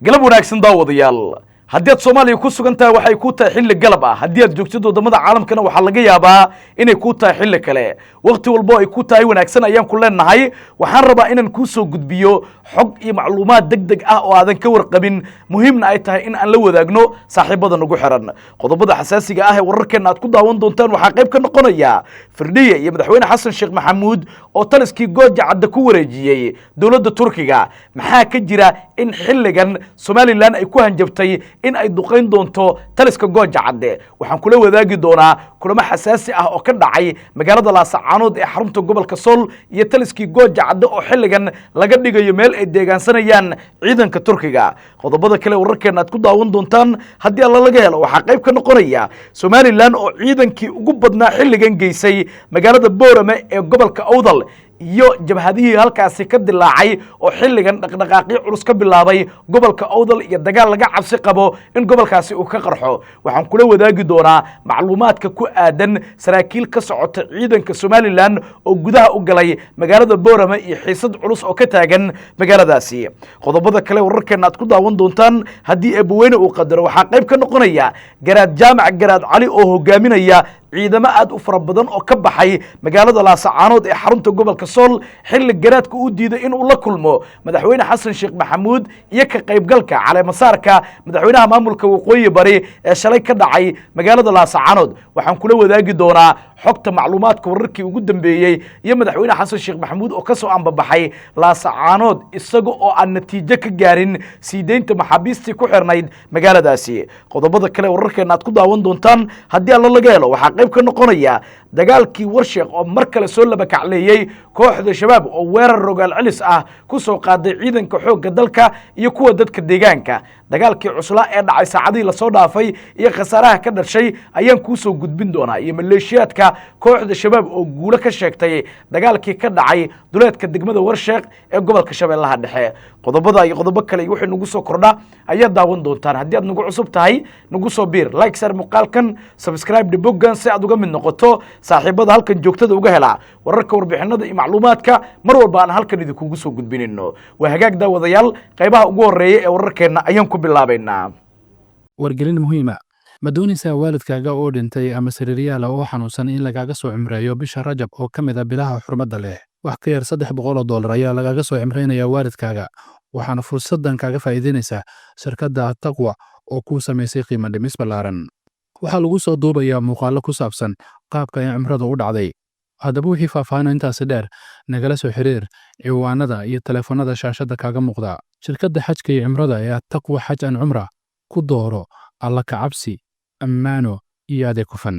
galab wanaagsan daawadayaal haddii aad Soomaaliya ku sugan tahay waxay ku tahay xilli galab ah haddii aad joogto wadamada caalamkana waxa laga yaabaa inay ku tahay xilli kale waqti walba ay ku tahay wanaagsan ayaan ku leenahay waxaan rabaa inaan ku soo gudbiyo xog iyo macluumaad degdeg ah oo aadan ka warqabin muhiimna ay tahay in aan la wadaagno saaxiibada nagu xiran qodobada xasaasiga ah ee wararkeena aad ku daawan doontaan waxa qayb ka noqonaya Firdhiye iyo madaxweyne Xasan Sheekh Maxamuud oo taliskii gooja cadda ku wareejiyay dawladda Turkiga maxaa ka jira in xilligan Somaliland ay ku hanjabtay in ay duqeyn doonto taliska gooja cadde waxaan kula wadaagi doonaa kulamo xasaasi ah oo ka dhacay magaalada Laascaanood ee xarunta gobolka Sool iyo taliskii gooja cadde oo xilligan laga dhigayo meel ay deegaansanayaan ciidanka Turkiga qodobada kale wararkeena aad ku daawan doontaan haddii alla laga helo waxa qayb ka noqonaya Somaliland oo ciidankii ugu badnaa xilligan geysay magaalada Boorame ee gobolka Awdal iyo jabhadihii halkaasi ka dilaacay oo xilligan dhaqdhaqaaqyo culus ka bilaabay gobolka Awdal iyo dagaal laga cabsi qabo in gobolkaasi uu ka qarxo waxaan kula wadaagi doonaa macluumaadka ku aadan saraakiil ka socota ciidanka Somaliland oo gudaha u galay magaalada Boorame iyo xiisad culus oo ka taagan magaaladaasi qodobada kale wararkeena aad ku daawan doontaan haddii Eebweyne uu qadaro waxa qayb ka noqonaya Garaad Jaamac Garaad Cali oo hogaaminaya ciidamo aad u fara badan oo ka baxay magaalada Laascaanood ee xarunta gobolka Sool xilli garaadka uu diiday in uu la kulmo madaxweyne Xasan Sheekh Maxamuud iyo ka qaybgalka caleemasaarka madaxweynaha maamulka waqooyi bari ee shalay ka dhacay magaalada Laascaanood waxaan kula wadaagi doonaa xogta macluumaadka wararkii ugu dambeeyay iyo madaxweyne Xasan Sheekh Maxamuud oo ka soo ambabaxay Laascaanood isaga oo aan natiijo ka gaarin siideynta maxaabiistii ku xirnayd magaaladaasi qodobada kale wararkeena aad ku daawan doontaan haddii alla laga helo waxa qayb ka noqonaya dagaalkii Warsheekh oo mar kale soo laba kacleeyay kooxda shabaab oo weerar rogaal celis ah ku soo qaaday ciidanka xoogga dalka iyo kuwa dadka deegaanka dagaalkii cuslaa ee dhacay saacadii la soo dhaafay iyo khasaaraha ka dhashay ayaan ku soo gudbin doonaa iyo maleeshiyaadka kooxda shabaab oo guulo ka sheegtay dagaalkii ka dhacay duleedka degmada Warsheekh ee gobolka Shabeellaha Dhexe qodobada iyo qodobo kale iyo wixii nagu soo kordha ayaa daawan doontaan haddii aad nagu cusub tahay nagu soo biir like share muuqaalkan subscribe diboggan si aad uga mid noqoto saaxiibada halkan joogtada uga hela wararka warbixinada iyo macluumaadka mar walba aan halkan idinku soo gudbinino waa hagaag daawadayaal qaybaha ugu horeeya ee wararkeena ayaan ku bilaabaynaa wargelin muhiim ah ma doonaysaa waalidkaaga oo dhintay ama sariiryaal oo xanuunsan in lagaaga soo cimreeyo bisha Rajab oo ka mid ah bilaha xurmada leh wax ka yar $300 ayaa lagaaga soo cimreynaya waalidkaaga waxaana fursadan kaaga faa'iideynaysaa shirkadda Taqwa oo ku sameysay qiimo dhimis ballaaran waxaa lagu soo duubayaa muuqaallo ku saabsan qaabka ay cimradu u dhacday haddaba wixii faahfaahin intaasi dheer nagala soo xiriir ciwaanada iyo telefoonada shaashada kaaga muuqda shirkadda xajka iyo cimrada ee Taqwa Xaj and Cumra ku dooro alla ka cabsi ammaano iyo adeeg hufan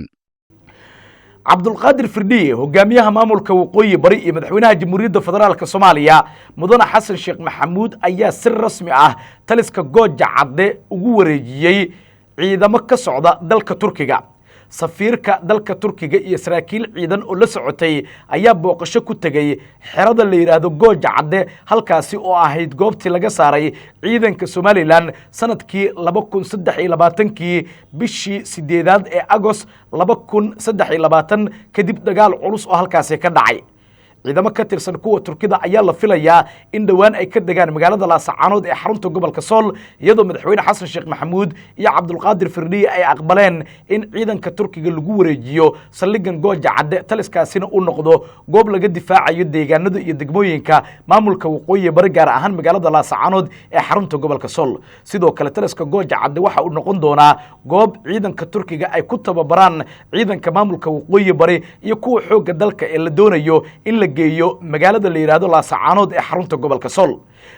Cabdulqaadir Firdhiye hogaamiyaha maamulka waqooyi bari iyo madaxweynaha Jamhuuriyadda Federaalka Soomaaliya mudane Xasan Sheekh Maxamuud ayaa si rasmi ah taliska gooja cadde ugu wareejiyay ciidamo ka socda dalka Turkiga safiirka dalka Turkiga iyo saraakiil ciidan oo la socotay ayaa booqasho ku tagay xerada la yiraahdo gooja cadde halkaasi oo ahayd goobtii laga saaray ciidanka Somaliland sanadkii 2023 bishii 8 ee Agost 2023 kadib dagaal culus oo halkaasi ka dhacay ciidamo ka tirsan kuwa Turkida ayaa la filayaa in dhawaan ay ka degaan magaalada Laascaanood ee xarunta gobolka Sool iyadoo madaxweyne Xasan Sheekh Maxamuud iyo Cabdulqaadir Firdhiye ay aqbaleen in ciidanka Turkiga lagu wareejiyo saldhiggan gooja cadde taliskaasina uu noqdo goob laga difaacayo deegaanada iyo degmooyinka maamulka waqooyi bari gaar ahaan magaalada Laascaanood ee xarunta gobolka Sool sidoo kale taliska gooja cadde waxa uu noqon doonaa goob ciidanka Turkiga ay ku tababaraan ciidanka maamulka waqooyi bari iyo kuwa xoogga dalka ee la doonayo in geeyo magaalada la yiraahdo Laascaanood ee xarunta gobolka Sool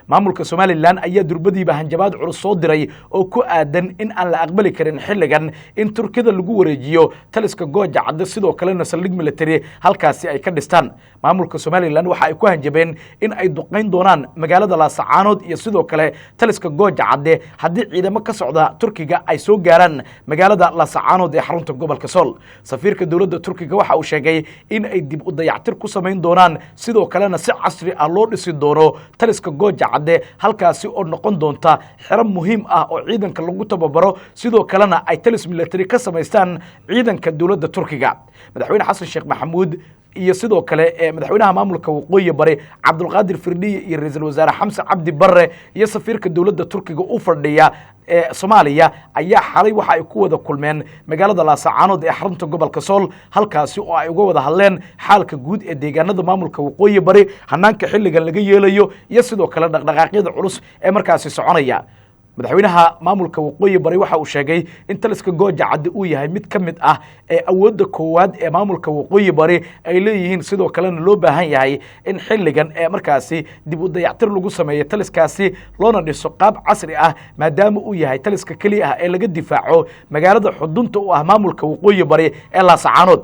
maamulka Somaliland ayaa durbadiiba hanjabaad culus soo diray oo ku aadan in aan la aqbali karin xilligan in Turkida lagu wareejiyo taliska gooja cadde sidoo kale saldhig military halkaasi ay ka dhistaan maamulka Somaliland waxa ay ku hanjabeen in ay duqeyn doonaan magaalada Laascaanood iyo sidoo kale taliska gooja cadde haddii ciidamo ka socda Turkiga ay soo gaaraan magaalada Laascaanood ee xarunta gobolka Sool safiirka dawladda Turkiga waxa uu sheegay in ay dib u dayactir ku sameyn doonaan sidoo kalena si casri ah loo dhisi doono taliska gooja cadde halkaasi oo noqon doonta xero muhiim ah oo ciidanka lagu tababaro sidoo kalena ay talis military ka sameystaan ciidanka dawladda Turkiga madaxweyne Xasan Sheekh Maxamuud iyo sidoo kale madaxweynaha maamulka waqooyi bari cabdulqaadir firdhiye iyo ra-iisul wasaare xamse cabdi barre iyo safiirka dowladda turkiga u fadhiya soomaaliya ayaa xalay waxa ay ku wada kulmeen magaalada laasacaanood ee xarunta gobolka sool halkaasi oo ay uga wada hadleen xaalka guud ee deegaanada maamulka waqooyi bari hanaanka xilligan laga yeelayo iyo sidoo kale dhaqdhaqaaqyada culus ee markaasi soconaya madaxweynaha maamulka waqooyi bari waxa uu sheegay in taliska gooja cadde uu yahay mid ka mid ah ee awoodda koowaad ee maamulka waqooyi bari ay leeyihiin sidoo kalena loo baahan yahay in xilligan ee markaasi dib u dayactir lagu sameeyo taliskaasi loona dhiso qaab casri ah maadaama uu yahay taliska keliya ah ee laga difaaco magaalada xudunta u ah maamulka waqooyi bari ee laasacaanood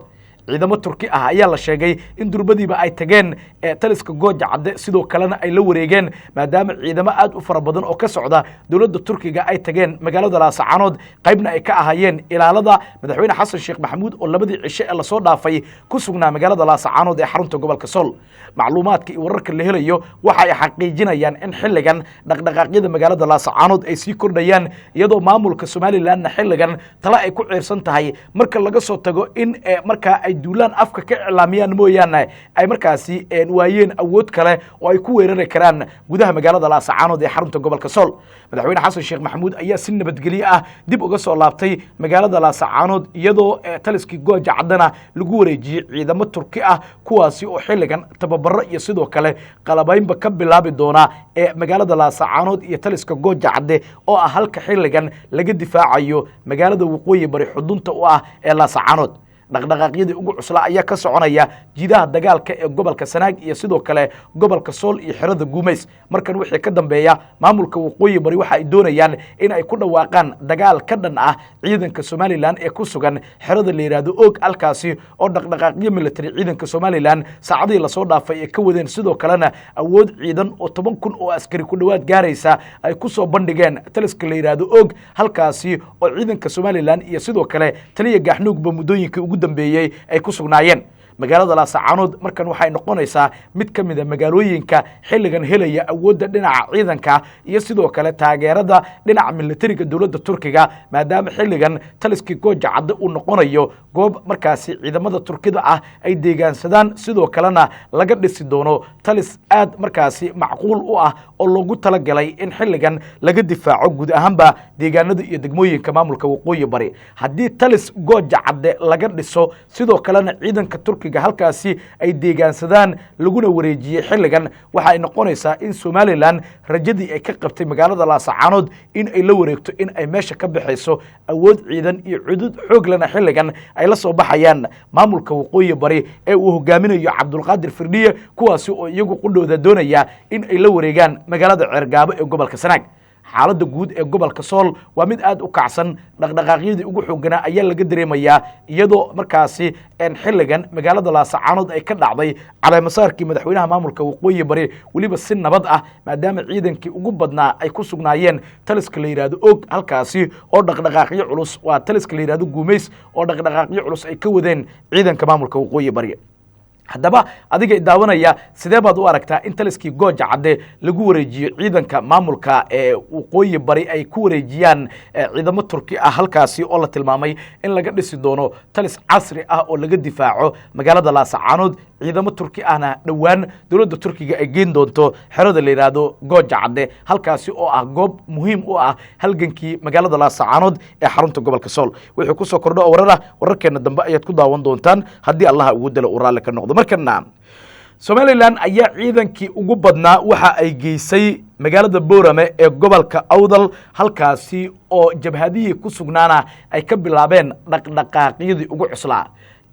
ciidamo turki ah ayaa la sheegay in durbadiiba ay tageen taliska gooja cadde sidoo kalena ay la wareegeen maadaama ciidamo aad u fara badan oo ka socda dowladda turkiga ay tageen magaalada laasacaanood qaybna ay ka ahaayeen ilaalada madaxweyne xasan sheekh maxamuud oo labadii cishe ee lasoo dhaafay ku sugnaa magaalada laasacaanood ee xarunta gobolka sool macluumaadka iyo wararka la helayo waxa ay xaqiijinayaan in xilligan dhaqdhaqaaqyada magaalada laasacaanood ay sii kordhayaan iyadoo maamulka somalilanna xilligan tala ay ku ciirsan tahay marka laga soo tago in markaa ay duulaan afka ka iclaamiyaan mooyaane ay markaasi waayeen awood kale oo ay ku weerari karaan gudaha magaalada laasacaanood ee xarunta gobolka sool madaxweyne xasan sheekh maxamuud ayaa si nabadgelyo ah dib uga soo laabtay magaalada laasacaanood iyadoo taliskii gooja caddena lagu wareejiyey ciidamo turki ah kuwaasi oo xilligan tababaro iyo sidoo kale qalabaynba ka bilaabi doona ee magaalada laasacaanood iyo taliska gooja cadde oo ah halka xilligan laga difaacayo magaalada waqooyi bari xudunta u ah ee laasacaanood dhaqdhaqaaqyadii ugu cuslaa ayaa ka soconaya jiidaha dagaalka ee gobolka sanaag iyo sidoo kale gobolka sool iyo xerada guumays markan wixii ka dambeeya maamulka waqooyi bari waxa ay doonayaan in ay ku dhawaaqaan dagaal ka dhan ah ciidanka somalilan ee ku sugan xerada la yidhaahdo og halkaasi oo dhaqdhaqaaqyo military ciidanka somalilan saacadihii lasoo dhaafay ee ka wadeen sidoo kalena awood ciidan oo 10 kun oo askari ku dhowaad gaaraysa ay ku soo bandhigeen taliska la yidhaahdo og halkaasi oo ciidanka somalilan iyo sidoo kale taliya gaaxnuugba muddooyinkii ugu dambeeyey ay ku sugnaayeen magaalada laasacaanood markan waxay noqonaysaa mid ka mid a magaalooyinka xilligan helaya awoodda dhinaca ciidanka iyo sidoo kale taageerada dhinaca militariga dowladda turkiga maadaama xilligan taliskii gooja cadde uu noqonayo goob markaasi ciidamada turkida ah ay deegaansadaan sidoo kalena laga dhisi doono talis aad markaasi macquul u ah oo loogu talagalay in xilligan laga difaaco guud ahaanba deegaanada iyo degmooyinka maamulka waqooyi bari haddii talis gooja cadde laga dhiso sidoo kalena ciidanka turkiga halkaasi ay deegaansadaan laguna wareejiyey xilligan waxa ay noqonaysaa in somalilan rajadii ay ka qabtay magaalada laasacaanood in ay la wareegto in ay meesha ka baxayso awood ciidan iyo cudud xoog lana xilligan ay la soo baxayaan maamulka waqooyi bari ee uu hogaaminayo cabdulqaadir firdhiye kuwaasi oo iyagu qudhooda doonaya in ay la wareegaan magaalada ceergaabo ee gobolka sanaag xaaladda guud ee gobolka sool waa mid aad u kacsan dhaqdhaqaaqyadii ugu xooganaa ayaa laga dareemayaa iyadoo markaasi xilligan magaalada laasacaanood ay ka dhacday caleemasaarkii madaxweynaha maamulka waqooyi bari weliba si nabad ah maadaama ciidankii ugu badnaa ay ku sugnaayeen taliska la yidhaahdo og halkaasi oo dhaqdhaqaaqyo culus waa taliska la yidhahdo guumays oo dhaqdhaqaaqyo culus ay ka wadeen ciidanka maamulka waqooyi bari haddaba adiga daawanaya sidee baad u aragtaa in taliskii gooja cadde lagu wareejiyo ciidanka maamulka ee waqooyi bari ay ku wareejiyaan ciidamo turki ah halkaasi oo la tilmaamay in laga dhisi doono talis casri ah oo laga difaaco magaalada laasacaanood ciidamo turki ahna dhowaan dowladda turkiga ay geen doonto xerada la yidhaahdo gooja cadde halkaasi oo ah goob muhiim u ah halgankii magaalada laasacaanood ee xarunta gobolka sool wixii kusoo kordho oo warar ah wararkeena dambe ayaad ku daawan doontaan haddii allaha ugu dalo uu raalli ka noqdo markana somalilan ayaa ciidankii ugu badnaa waxa ay geysay magaalada boorame ee gobolka awdal halkaasi oo jabhadihii ku sugnaana ay ka bilaabeen dhaqdhaqaaqyadii ugu cuslaa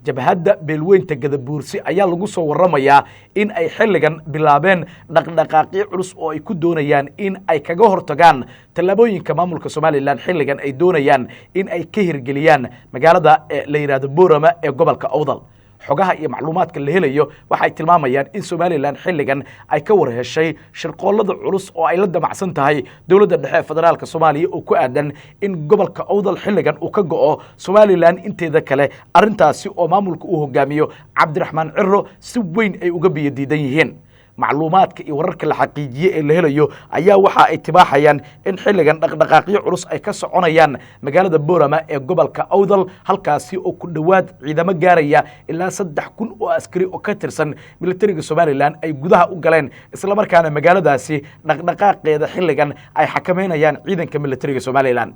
jabhadda beelweynta gadabuursi ayaa lagu soo waramayaa in ay xilligan bilaabeen dhaqdhaqaaqyo culus oo ay ku doonayaan in ay kaga hortagaan tallaabooyinka maamulka somalilan xilligan ay doonayaan in ay ka hirgeliyaan magaalada la yidhaahdo boorame ee gobolka awdal xogaha iyo macluumaadka la helayo waxay tilmaamayaan in somalilan xilligan ay ka warheshay shirqoollada culus oo ay la damacsan tahay dowladda dhexe ee federaalka soomaaliya oo ku aadan in gobolka awdal xilligan uu ka go'o somalilan inteeda kale arrintaasi oo maamulka uu hogaamiyo cabdiraxmaan ciro si weyn ay uga biyadiidan yihiin macluumaadka iyo wararka la xaqiijiyey ee la helayo ayaa waxa ay tibaaxayaan in xilligan dhaqdhaqaaqyo culus ay ka soconayaan magaalada Boorama ee gobolka Awdal halkaasi oo ku dhawaad ciidamo gaaraya ilaa 3,000 oo askari oo ka tirsan militariga Somaliland ay gudaha u galeen isla markaana magaaladaasi dhaqdhaqaaqeeda xilligan ay xakameynayaan ciidanka militariga Somaliland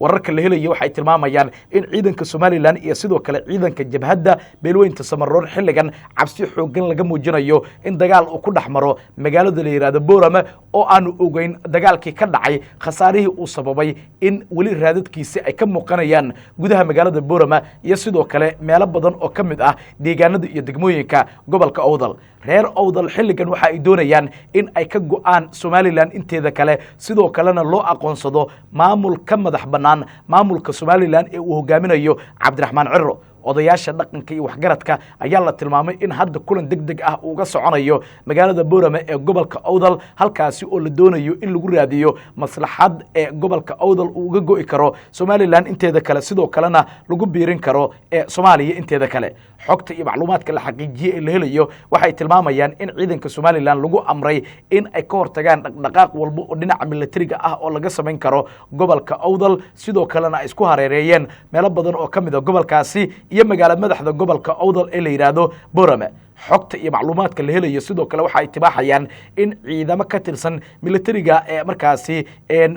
wararka la helayo waxay tilmaamayaan in ciidanka Somaliland iyo sidoo kale ciidanka jabhadda beelweynta Samaroon xilligan cabsi xoogan laga muujinayo in dagaal uu ku dhaxmaro magaalada la yiraahdo Boorama oo aanu ogeyn dagaalkii ka dhacay khasaarihii uu sababay in wali raadadkiisa ay ka muuqanayaan gudaha magaalada Boorama iyo sidoo kale meelo badan oo ka mid ah deegaanada iyo degmooyinka gobolka Awdal reer Awdal xilligan waxa ay doonayaan in ay ka go'aan Somaliland inteeda kale sidoo kalena loo aqoonsado maamul ka madax bannaan maamulka Somaliland ee uu hogaaminayo Cabdiraxmaan Cirro odayaasha dhaqanka iyo waxgaradka ayaa la tilmaamay in hadda kulan degdeg ah uu ga soconayo magaalada Boorama ee gobolka Awdal halkaasi oo la doonayo in lagu raadiyo maslaxad ee gobolka Awdal uu uga go'i karo Somaliland inteeda kale sidoo kalena lagu biirin karo ee Soomaaliya inteeda kale xogta iyo macluumaadka la xaqiijiyay ee la helayo waxay tilmaamayaan in ciidanka Somaliland lagu amray in ay ka hortagaan dhaqdhaqaaq walba oo dhinaca militariga ah oo laga sameyn karo gobolka Awdal sidoo kalena ay isku hareereeyeen meelo badan oo kamid ah gobolkaasi iyo magaalada madaxda gobolka Awdal ee la yiraahdo Boorama xogta iyo macluumaadka la helayo sidoo kale waxa ay tibaaxayaan in ciidamo ka tirsan militariga ee markaasi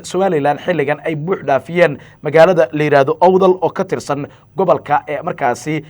Somaliland xilligan ay buux dhaafiyeen magaalada la yiraahdo Awdal oo ka tirsan gobolka ee markaasi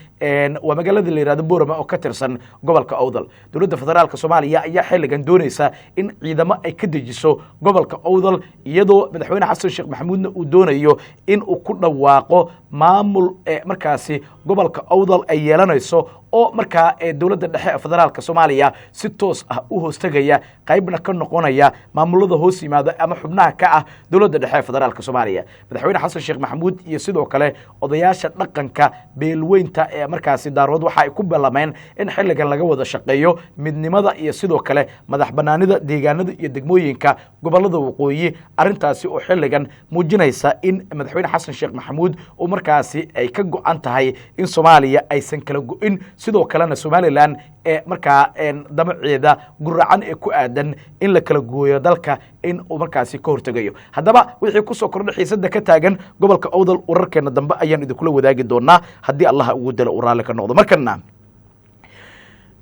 waa magaalada la yiraahdo Boorama oo ka tirsan gobolka Awdal dowladda federaalka Soomaaliya ayaa xilligan doonaysa in ciidamo ay ka dejiso gobolka Awdal iyadoo madaxweyne Xasan Sheekh Maxamuudna uu doonayo in uu ku dhawaaqo maamul markaasi gobolka Awdal ay yeelanayso oo markaa dowladda dhexe ee federaalka Soomaaliya si toos ah u hoostagaya qaybna ka noqonaya maamulada hoos yimaada ama xubnaha ka ah dowladda dhexe ee federaalka Soomaaliya madaxweyne Xasan Sheekh Maxamuud iyo sidoo kale odayaasha dhaqanka beelweynta ee markaasi daarood waxa ay ku ballameen in xilligan laga wada shaqeeyo midnimada iyo sidoo kale madax banaanida deegaanada iyo degmooyinka gobolada waqooyi arintaasi oo xilligan muujinaysa in madaxweyne Xasan Sheekh Maxamuud oo markaasi ay ka go'an tahay in Soomaaliya aysan kala go'in sidoo kalena Somaliland ee markaa damaceeda guracan ee ku aadan in la kala gooyo dalka in uu markaasi ka hortagayo haddaba wixii ku soo kordhay xiisada ka taagan gobolka Awdal wararkeena dambe ayaan idinku wadaagi doonaa haddii Allah ugu dalo uraale ka noqdo markana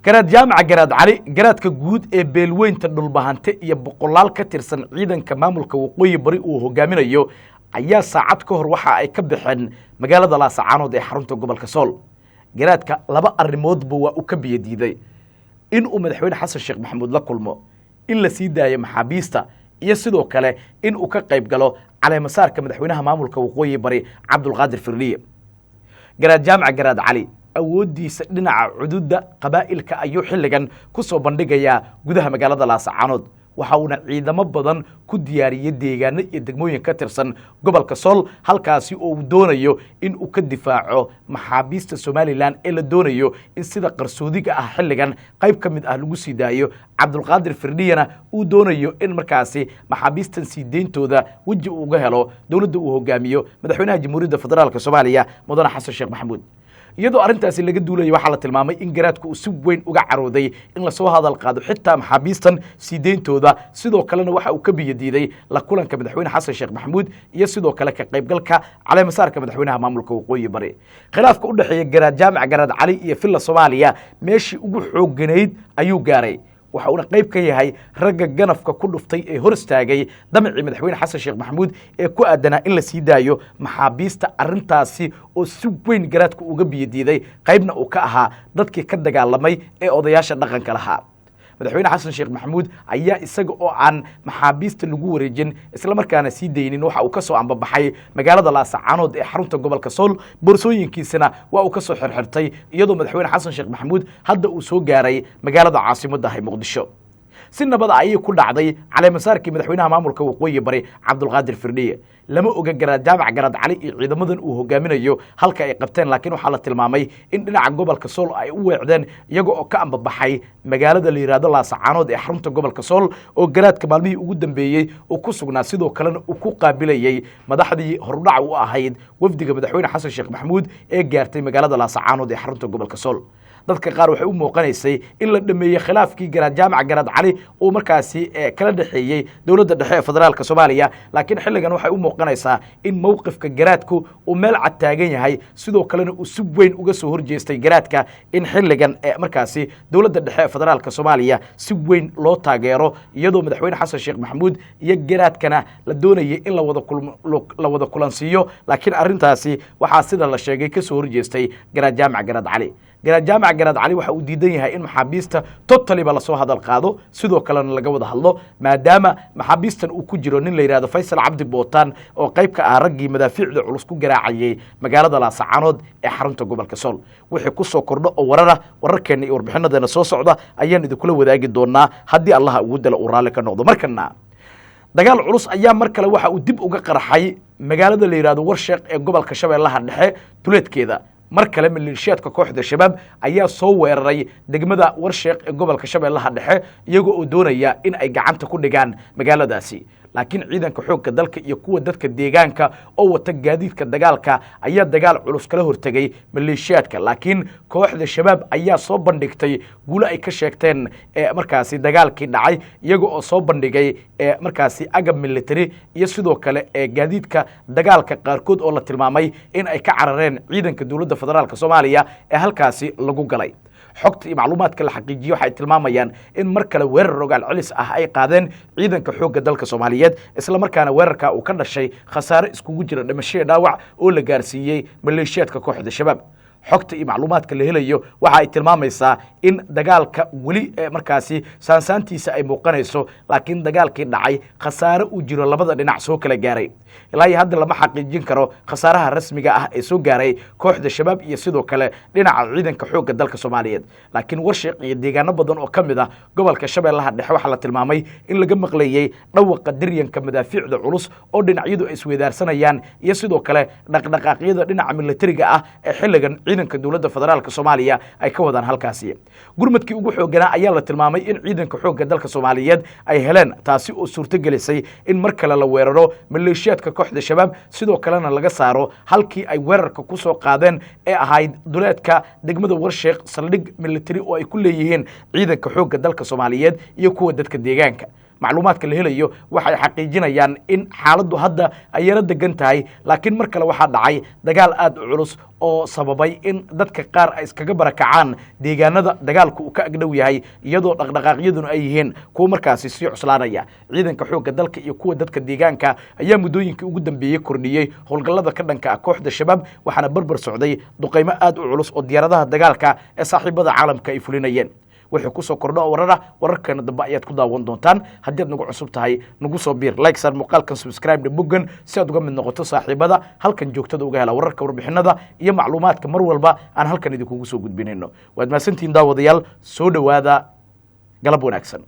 garaad jaamaca garaad cali garaadka guud ee beelweynta dhulbahante iyo boqolaal ka tirsan ciidanka maamulka waqooyi bari uu hogaaminayo ayaa saacad ka hor waxa ay ka baxeen magaalada Laascaanood ee xarunta gobolka Sool garaadka laba arrimoodba waa uu ka biyadiiday in uu madaxweyne Xasan Sheekh Maxamuud la kulmo in la sii daayo maxaabiista iyo sidoo kale in uu ka qayb galo caleemasaarka madaxweynaha maamulka waqooyi bari Cabdulqaadir Firliye garaad jaamaca garaad cali awoodiisa dhinaca cududa qabaa'ilka ayuu xilligan ku soo bandhigayaa gudaha magaalada Laascaanood waxa uuna ciidamo badan ku diyaariyay deegaano iyo degmooyin ka tirsan gobolka Sool halkaasi oo uu doonayo in uu ka difaaco maxaabiista Somaliland ee la doonayo in sida qarsoodiga ah xilligan qayb ka mid ah lagu sii daayo Cabdulqaadir Firdiyana uu doonayo in markaasi maxaabiistan sii deyntooda waji uga helo dowladda uu hogaamiyo madaxweynaha jamhuuriyadda federaalka Soomaaliya mudane Xasan Sheekh Maxamuud iyadoo arintaasi laga duulayo waxa la tilmaamay in garaadku uu si weyn uga carooday in la soo hadal qaado xitaa maxaabiistan sideyntooda sidoo kalena waxa uu ka biyadiiday la kulanka madaxweyne Xasan Sheekh Maxamuud iyo sidoo kale ka qaybgalka caleemasaarka madaxweynaha maamulka waqooyi bari khilaafka u dhaxeeya garaad jaamac garaad cali iyo filla Soomaaliya meeshii ugu xooganayd ayuu gaaray waxa uu qayb ka yahay ragga ganafka ku dhuftay ee hor istaagay damacii madaxweyne Xasan Sheekh Maxamuud ee ku aadanaa in la sii daayo maxaabiista arintaasi oo si weyn garaadku uga biyadiiday qaybna uu ka ahaa dadkii ka dagaalamay ee odayaasha dhaqanka lahaa madaxweyne Xasan Sheekh Maxamuud ayaa isaga oo aan maxaabiista lagu wareejin isla markaana sii deynin waxa uu ka soo ambabaxay magaalada Laascaanood ee xarunta gobolka Sool boorsooyinkiisana waa uu ka soo xirxirtay iyadoo madaxweyne Xasan Sheekh Maxamuud hadda uu soo gaaray magaalada caasimadda Muqdisho si nabad ay ku dhacday caleemasaarkii madaxweynaha maamulka waqooyi bari Cabdulqaadir Firdhiye lama oga garaad jaamac garaad cali iyo ciidamadan uu hogaaminayo halka ay qabteen laakiin waxa la tilmaamay in dhinaca gobolka Sool ay u weecdeen iyaga oo ka ambabaxay magaalada la yiraahdo Laascaanood ee xarunta gobolka Sool oo garaadka maalmihii ugu dambeeyay oo ku sugnaa sidoo kalena uu ku qaabilayay madaxdii hordhac u ahayd wafdiga madaxweyne Xasan Sheekh Maxamuud ee gaartay magaalada Laascaanood ee xarunta gobolka Sool dadka qaar waxay u muuqanaysay in la dhameeyey khilaafkii garaad jaamac garaad cali uu markaasi kala dhexeeyey dowladda dhexe ee federaalka soomaaliya laakiin xilligan waxay u muuqanaysaa in mowqifka garaadku uu meel cad taagan yahay sidoo kalena uu si weyn uga soo horjeestay garaadka in xilligan markaasi dowladda dhexe ee federaalka soomaaliya si weyn loo taageero iyadoo madaxweyne xasan sheekh maxamuud iyo garaadkana la doonayay in la wada kulansiiyo laakiin arrintaasi waxaa sida la sheegay ka soo horjeestay garaad jaamac garaad cali garaad jaamac garaad cali waxa uu diidan yahay in maxaabiista totaliba lasoo hadal qaado sidoo kalena laga wada hadlo maadaama maxaabiistan uu ku jiro nin la yidhahdo faysal cabdi bootaan oo qayb ka ah raggii madaafiicda culus ku garaacayay magaalada laascaanood ee xarunta gobolka sool wixii ku soo kordho oo wararkeenna iyo warbixinadeena soo socda ayaan idinkula wadaagi doonaa haddii allaha ugu dala uu raalli ka noqdo markana dagaal culus ayaa mar kale waxa uu dib uga qarxay magaalada la yidhahdo warsheekh ee gobolka shabeellaha dhexe duleedkeeda mar kale maleeshiyaadka kooxda shabaab ayaa soo weeraray degmada warsheekh ee gobolka shabeellaha dhexe iyagoo oo doonaya in ay gacanta ku dhigaan magaaladaasi laakiin ciidanka xoogga dalka iyo kuwa dadka deegaanka oo wata gaadiidka dagaalka ayaa dagaal culus kala hortegay maleeshiyaadka laakiin kooxda shabaab ayaa soo bandhigtay guulo ay ka sheegteen markaasi dagaalkii dhacay iyaga oo soo bandhigay markaasi agab military iyo sidoo kale gaadiidka dagaalka qaarkood oo la tilmaamay in ay ka carareen ciidanka dowladda federaalka soomaaliya ee halkaasi lagu galay xogta iyo macluumaadka la xaqiijiyo waxay tilmaamayaan in mar kale weerar rogaal celis ah ay qaadeen ciidanka xoogga dalka soomaaliyeed isla markaana weerarka uu ka dhashay khasaare iskugu jira dhimasho dhaawac oo la gaarsiiyey maleeshiyaadka kooxda shabaab xogta iyo macluumaadka la helayo waxa ay tilmaamaysaa in dagaalka weli markaasi saansaantiisa ay muuqanayso laakiin dagaalkii dhacay khasaare uu jiro labada dhinac soo kala gaaray ilaa iyo hadda lama xaqiijin karo khasaaraha rasmiga ah ee soo gaaray kooxda shabaab iyo sidoo kale dhinaca ciidanka xoogga dalka soomaaliyeed laakiin warsheekh iyo deegaano badan oo ka mid ah gobolka shabeellaha dhexe waxaa la tilmaamay in laga maqleeyey dhawaqa daryanka madaafiicda culus oo dhinacyadu ay isweydaarsanayaan iyo sidoo kale dhaqdhaqaaqyada dhinaca militariga ah ee xilligan ciidanka dowladda federaalka soomaaliya ay ka wadaan halkaasi gurmadkii ugu xooganaa ayaa la tilmaamay in ciidanka xoogga dalka soomaaliyeed ay heleen taasi oo suurtogelisay in mar kale la weeraro maleeshiyaadka kooxda shabaab sidoo kalena laga saaro halkii ay weerarka ku soo qaadeen ee ahayd duleedka degmada warsheekh saldhig military oo ay ku leeyihiin ciidanka xoogga dalka soomaaliyeed iyo kuwa dadka deegaanka macluumaadka la helayo waxay xaqiijinayaan in xaaladdu hadda ay yaro degan tahay laakiin mar kale waxaa dhacay dagaal aad u culus oo sababay in dadka qaar ay iskaga barakacaan deegaanada dagaalku uu ka agdhow yahay iyadoo dhaqdhaqaaqyaduna ay yihiin kuwa markaasi sii cuslaanaya ciidanka xoogga dalka iyo kuwa dadka deegaanka ayaa muddooyinkii ugu dambeeyey kordhiyey howlgallada ka dhanka ah kooxda shabaab waxaana barbar socday duqaymo aad u culus oo diyaaradaha dagaalka ee saaxiibada caalamka ay fulinayeen wixii ku soo kordho wararkeena dambe ayaad ku daawan doontaan haddii aad nagu cusub tahay nagu soo biir like saar muuqaalkan subscribe boggan si aad uga mid noqoto saaxiibada halkan joogtada uga hela wararka warbixinada iyo macluumaadka mar walba aan halkan idinkugu soo gudbinayno waad mahadsantihiin daawadayaal soo dhowaada galab wanaagsan